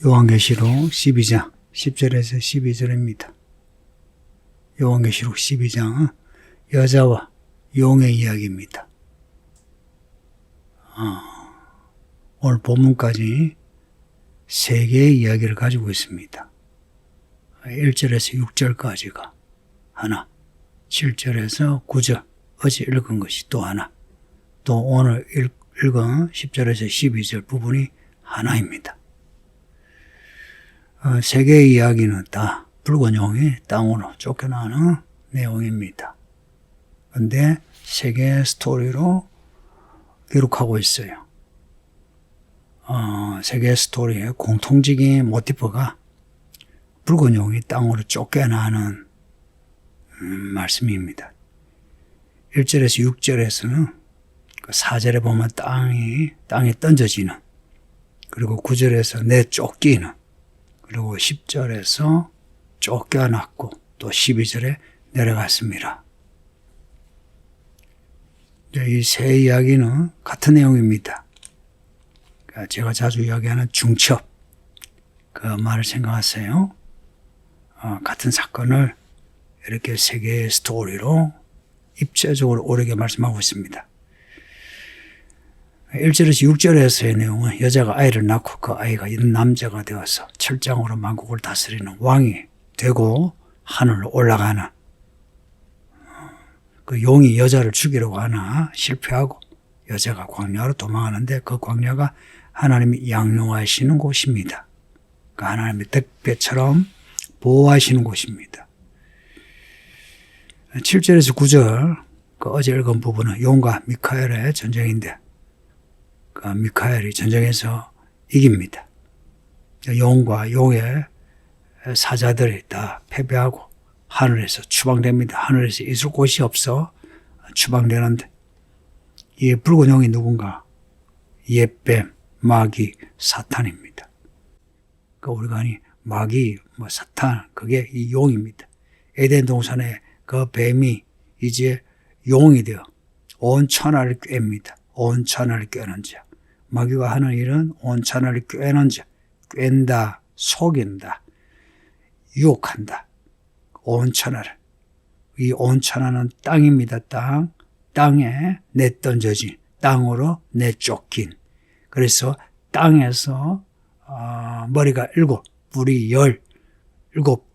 요한계시록 12장 10절에서 12절입니다. 요한계시록 12장은 여자와 용의 이야기입니다. 오늘 본문까지 세 개의 이야기를 가지고 있습니다. 1절에서 6절까지가 하나, 7절에서 9절, 어제 읽은 것이 또 하나, 또 오늘 읽은 10절에서 12절 부분이 하나입니다. 세 개의 이야기는 다 붉은 용이 땅으로 쫓겨나는 내용입니다. 그런데 세 개의 스토리로 기록하고 있어요. 세 개의 스토리의 공통적인 모티프가 붉은 용이 땅으로 쫓겨나는 말씀입니다. 1절에서 6절에서는 그 4절에 보면 땅에 던져지는, 그리고 9절에서 내쫓기는, 그리고 10절에서 쫓겨났고 또 12절에 내려갔습니다. 이 세 이야기는 같은 내용입니다. 제가 자주 이야기하는 중첩, 그 말을 생각하세요. 같은 사건을 이렇게 세 개의 스토리로 입체적으로 오르게 말씀하고 있습니다. 1절에서 6절에서의 내용은 여자가 아이를 낳고 그 아이가 이런 남자가 되어서 철장으로 만국을 다스리는 왕이 되고 하늘로 올라가는, 그 용이 여자를 죽이려고 하나 실패하고 여자가 광야로 도망하는데 그 광야가 하나님이 양용하시는 곳입니다. 그 하나님의 택배처럼 보호하시는 곳입니다. 7절에서 9절, 그 어제 읽은 부분은 용과 미카엘의 전쟁인데 그 미카엘이 전쟁에서 이깁니다. 용과 용의 사자들이 다 패배하고 하늘에서 추방됩니다. 하늘에서 있을 곳이 없어 추방되는데, 이 붉은 용이 누군가? 옛뱀, 마귀, 사탄입니다. 우리가 마귀, 사탄, 그게 이 용입니다. 에덴 동산에 그 뱀이 이제 용이 되어 온 천하를 꿰입니다. 온 천하를 꿰는 자. 마귀가 하는 일은 온 천하를 꿰는 자. 꿰는다, 속인다, 유혹한다. 온 천하를. 이 온 천하는 땅입니다. 땅에 내던져진, 땅으로 내쫓긴. 그래서 땅에서 머리가 7, 뿔이 17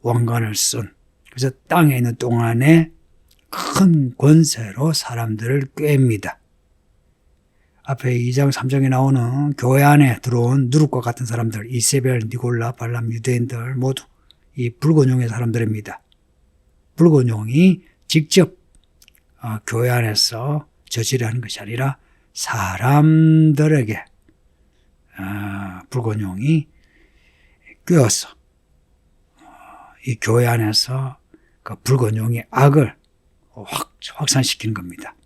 왕관을 쓴, 그래서 땅에 있는 동안에 큰 권세로 사람들을 꿰입니다. 앞에 2장 3장에 나오는 교회 안에 들어온 누룩과 같은 사람들, 이세벨, 니골라, 발람, 유대인들 모두 이 붉은 용의 사람들입니다. 붉은 용이 직접 교회 안에서 저지르는 것이 아니라 사람들에게 붉은 용이 꿰어서 이 교회 안에서 그 붉은 용의 악을 확산시키는 겁니다.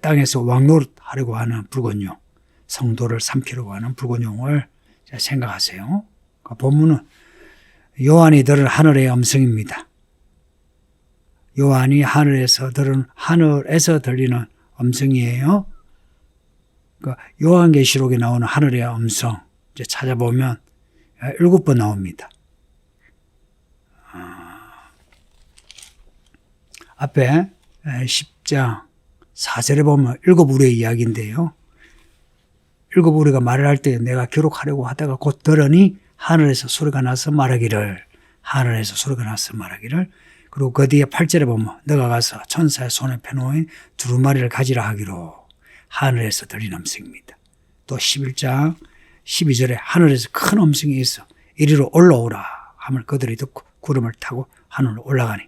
땅에서 왕노릇 하려고 하는 붉은 용, 성도를 삼키려고 하는 붉은 용을 생각하세요. 그 본문은 요한이 들은 하늘의 음성입니다. 요한이 하늘에서 들리는 음성이에요. 그 요한계시록에 나오는 하늘의 음성, 이제 찾아보면 7번 나옵니다. 앞에 10장 4절에 보면 7 우리의 이야기인데요. 7 우리가 말을 할 때 내가 기록하려고 하다가 곧 들으니 하늘에서 소리가 나서 말하기를, 그리고 그 뒤에 8절에 보면 너가 가서 천사의 손에 펴놓은 두루마리를 가지라 하기로, 하늘에서 들린 음성입니다. 또 11장 12절에 하늘에서 큰 음성이 있어 이리로 올라오라 함을 그들이 듣고 구름을 타고 하늘로 올라가니,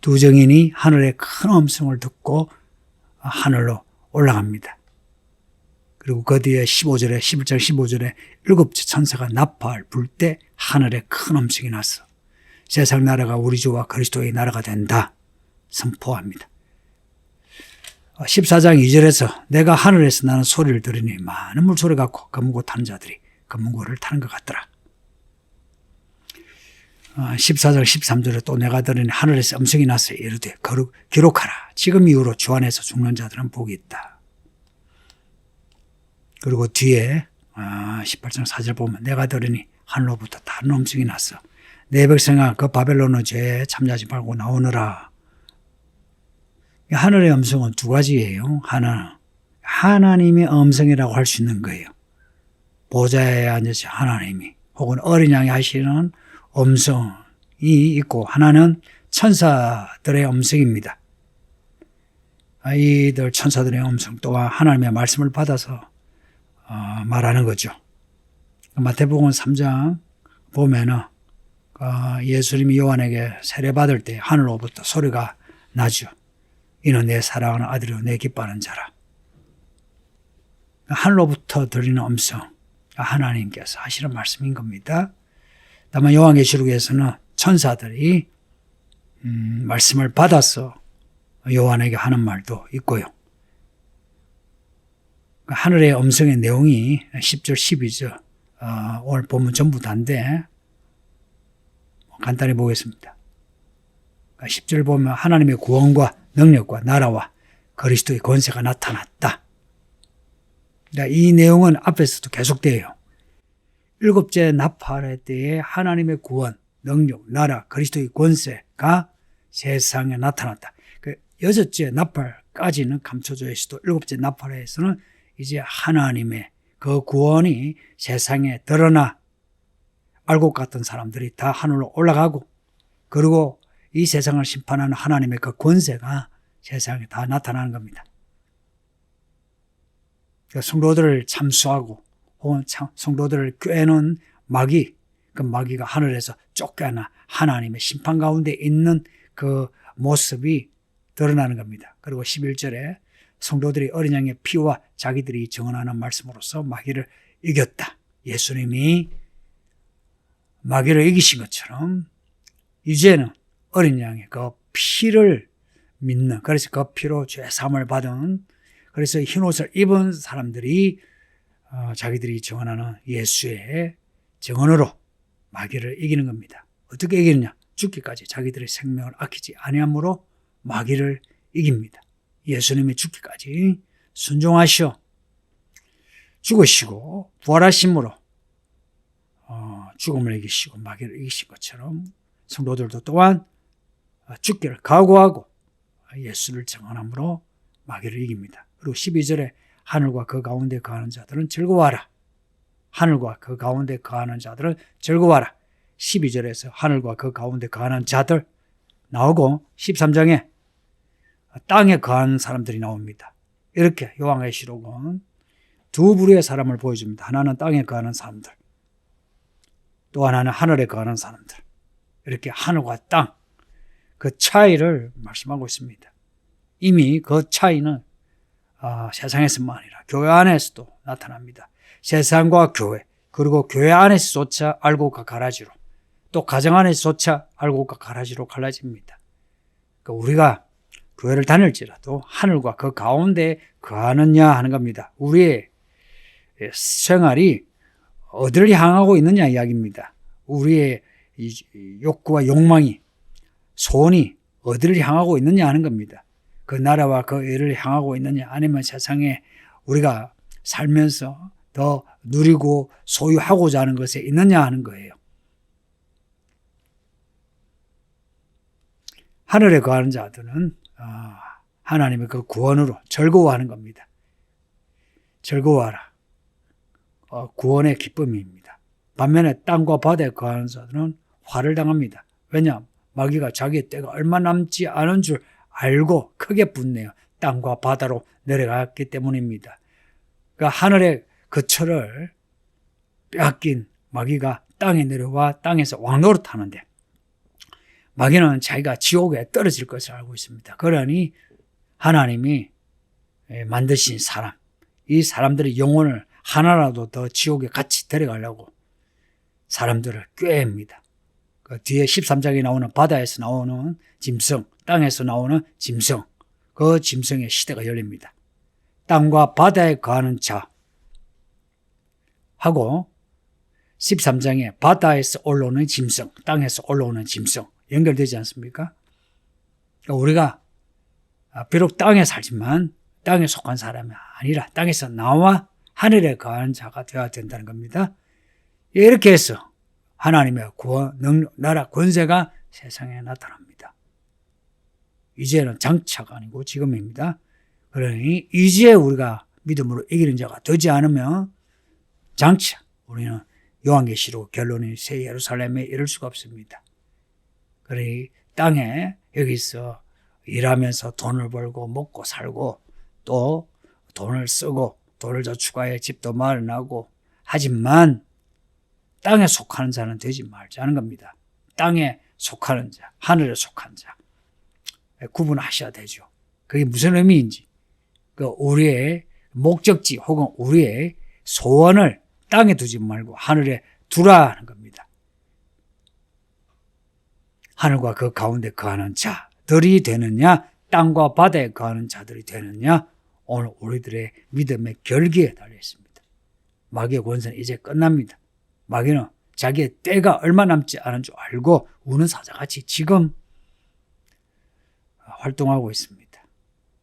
두 정인이 하늘의 큰 음성을 듣고 하늘로 올라갑니다. 그리고 그 뒤에 15절에 11장 15절에 7째 천사가 나팔 불 때 하늘에 큰 음성이 났어 세상 나라가 우리 주와 그리스도의 나라가 된다 선포합니다. 14장 2절에서 내가 하늘에서 나는 소리를 들으니 많은 물소리 같고 검은고 타는 자들이 검은고를 타는 것 같더라. 14장 13절에 또 내가 들으니 하늘에서 음성이 났어 이르되 기록하라. 지금 이후로 주 안에서 죽는 자들은 복이 있다. 그리고 뒤에 18장 4절 보면 내가 들으니 하늘로부터 다른 음성이 났어. 내 백성아 그 바벨론의 죄에 참여하지 말고 나오너라. 하늘의 음성은 두 가지예요. 하나, 하나님의 음성이라고 할 수 있는 거예요. 보좌에 앉으신 하나님이 혹은 어린 양이 하시는 음성이 있고, 하나는 천사들의 음성입니다. 이들 천사들의 음성 또한 하나님의 말씀을 받아서 말하는 거죠. 마태복음 3장 보면은 예수님이 요한에게 세례받을 때 하늘로부터 소리가 나죠. 이는 내 사랑하는 아들이요 내 기뻐하는 자라. 하늘로부터 들리는 음성, 하나님께서 하시는 말씀인 겁니다. 다만 요한계시록에서는 천사들이 말씀을 받아서 요한에게 하는 말도 있고요. 하늘의 음성의 내용이 10절, 12절 오늘 본문 전부 다인데 간단히 보겠습니다. 10절 보면 하나님의 구원과 능력과 나라와 그리스도의 권세가 나타났다. 이 내용은 앞에서도 계속돼요. 일곱째 나팔의 때에 하나님의 구원, 능력, 나라, 그리스도의 권세가 세상에 나타났다. 여섯째 나팔까지는 감춰져 있어도 일곱째 나팔에서는 이제 하나님의 그 구원이 세상에 드러나 알곡 같은 사람들이 다 하늘로 올라가고, 그리고 이 세상을 심판하는 하나님의 그 권세가 세상에 다 나타나는 겁니다. 성도들을 참수하고 혹은 성도들을 꿰는 마귀, 그 마귀가 하늘에서 쫓겨나 하나님의 심판 가운데 있는 그 모습이 드러나는 겁니다. 그리고 11절에 성도들이 어린 양의 피와 자기들이 증언하는 말씀으로써 마귀를 이겼다. 예수님이 마귀를 이기신 것처럼 이제는 어린 양의 그 피를 믿는, 그래서 그 피로 죄 사함을 받은, 그래서 흰옷을 입은 사람들이 자기들이 증언하는 예수의 증언으로 마귀를 이기는 겁니다. 어떻게 이기느냐? 죽기까지 자기들의 생명을 아끼지 아니함으로 마귀를 이깁니다. 예수님이 죽기까지 순종하시어 죽으시고 부활하심으로 죽음을 이기시고 마귀를 이기신 것처럼 성도들도 또한 죽기를 각오하고 예수를 증언함으로 마귀를 이깁니다. 그리고 12절에 하늘과 그 가운데 거하는 자들은 즐거워하라. 하늘과 그 가운데 거하는 자들은 즐거워하라. 12절에서 하늘과 그 가운데 거하는 자들 나오고 13장에 땅에 거하는 사람들이 나옵니다. 이렇게 요한계시록은 두 부류의 사람을 보여줍니다. 하나는 땅에 거하는 사람들, 또 하나는 하늘에 거하는 사람들. 이렇게 하늘과 땅, 그 차이를 말씀하고 있습니다. 이미 그 차이는 세상에서만 아니라 교회 안에서도 나타납니다. 세상과 교회, 그리고 교회 안에서조차 알곡과 가라지로, 또 가정 안에서조차 알곡과 가라지로 갈라집니다. 그러니까 우리가 교회를 다닐지라도 하늘과 그 가운데 거하느냐 하는 겁니다. 우리의 생활이 어디를 향하고 있느냐 이야기입니다. 우리의 욕구와 욕망이, 소원이 어디를 향하고 있느냐 하는 겁니다. 그 나라와 그 일을 향하고 있느냐, 아니면 세상에 우리가 살면서 더 누리고 소유하고자 하는 것에 있느냐 하는 거예요. 하늘에 거하는 자들은 하나님의 그 구원으로 즐거워하는 겁니다. 즐거워하라. 구원의 기쁨입니다. 반면에 땅과 바다에 거하는 자들은 화를 당합니다. 왜냐? 마귀가 자기의 때가 얼마 남지 않은 줄 알고 크게 분내어 땅과 바다로 내려갔기 때문입니다. 그러니까 하늘의 그 철을 빼앗긴 마귀가 땅에 내려와 땅에서 왕노릇하는데, 마귀는 자기가 지옥에 떨어질 것을 알고 있습니다. 그러니 하나님이 만드신 사람, 이 사람들의 영혼을 하나라도 더 지옥에 같이 데려가려고 사람들을 꾀입니다. 그 뒤에 13장에 나오는 바다에서 나오는 짐승, 땅에서 나오는 짐승, 그 짐승의 시대가 열립니다. 땅과 바다에 거하는 자 하고 13장에 바다에서 올라오는 짐승, 땅에서 올라오는 짐승 연결되지 않습니까? 그러니까 우리가 비록 땅에 살지만 땅에 속한 사람이 아니라 땅에서 나와 하늘에 거하는 자가 되어야 된다는 겁니다. 이렇게 해서 하나님의 구원, 능력, 나라, 권세가 세상에 나타납니다. 이제는 장차가 아니고 지금입니다. 그러니 이제 우리가 믿음으로 이기는 자가 되지 않으면 장차 우리는 요한계시록 결론이 새 예루살렘에 이를 수가 없습니다. 그러니 땅에 여기서 일하면서 돈을 벌고 먹고 살고 또 돈을 쓰고 돈을 저축하여 집도 마련하고 하지만 땅에 속하는 자는 되지 말자는 겁니다. 땅에 속하는 자, 하늘에 속한 자 구분하셔야 되죠. 그게 무슨 의미인지 우리의 목적지 혹은 우리의 소원을 땅에 두지 말고 하늘에 두라 하는 겁니다. 하늘과 그 가운데 거하는 자들이 되느냐 땅과 바다에 거하는 자들이 되느냐 오늘 우리들의 믿음의 결기에 달려 있습니다. 마귀의 권세는 이제 끝납니다. 마귀는 자기의 때가 얼마 남지 않은 줄 알고 우는 사자같이 지금 활동하고 있습니다.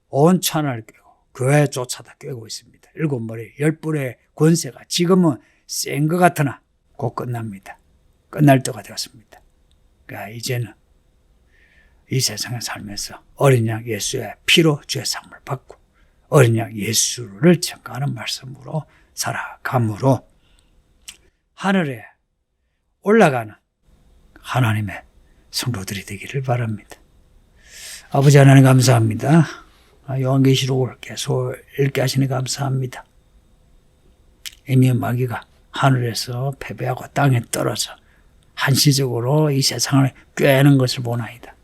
온 천하를 꿰고 교회 쫓아다 꿰고 있습니다. 7머리 10뿔의 권세가 지금은 센 것 같으나 곧 끝납니다. 끝날 때가 되었습니다. 그러니까 이제는 이 세상에 살면서 어린 양 예수의 피로 죄 사함을 받고 어린 양 예수를 증거하는 말씀으로 살아감으로 하늘에 올라가는 하나님의 성도들이 되기를 바랍니다. 아버지 하나님 감사합니다. 요한계시록을 계속 읽게 하시니 감사합니다. 이미 마귀가 하늘에서 패배하고 땅에 떨어져 한시적으로 이 세상을 꿰는 것을 보나이다.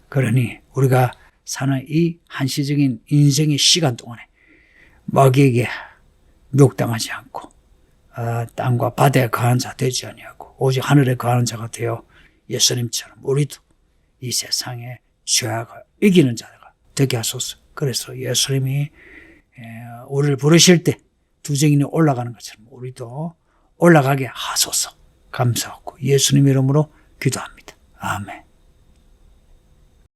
그러니 우리가 사는 이 한시적인 인생의 시간 동안에 마귀에게 묘당하지 않고 땅과 바다에 거하는 자 되지 아니하고 오직 하늘에 거하는 자가 되어 예수님처럼 우리도 이 세상의 죄악을 이기는 자가 되게 하소서. 그래서 예수님이 우리를 부르실 때 두 증인이 올라가는 것처럼 우리도 올라가게 하소서. 감사하고 예수님 이름으로 기도합니다. 아멘.